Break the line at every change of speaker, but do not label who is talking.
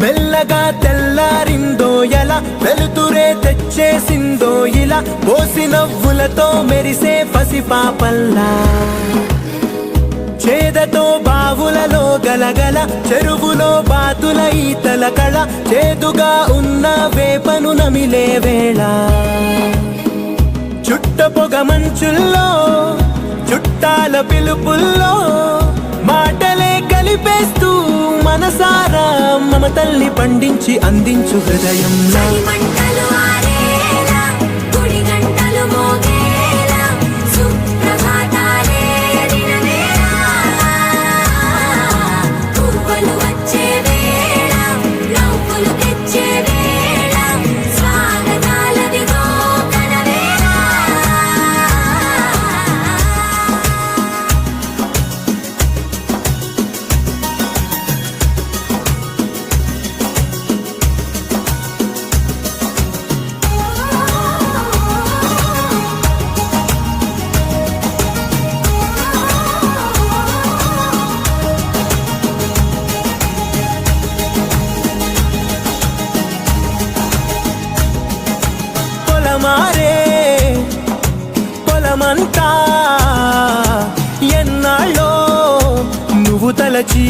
మెల్లగా తెల్లారిందో ఎలా, వెలుతురే తెచ్చేసిందో ఇలా, పోసి నవ్వులతో మెరిసే పసిపాపల్లా. చేదతో బావులలో గలగల, చెరువులో బాతుల ఈతల కళ, చేదుగా ఉన్న వేపను నమిలే వేళ. చుట్ట పొగ మంచుల్లో, చుట్టాల పిలుపుల్లో, మాటలే కలిపేస్తూ మనసారా మమతల్ని పండించి అందించు హృదయంలో. మారే పొలమంతా ఎన్నాళ్ళో నువ్వు తలచి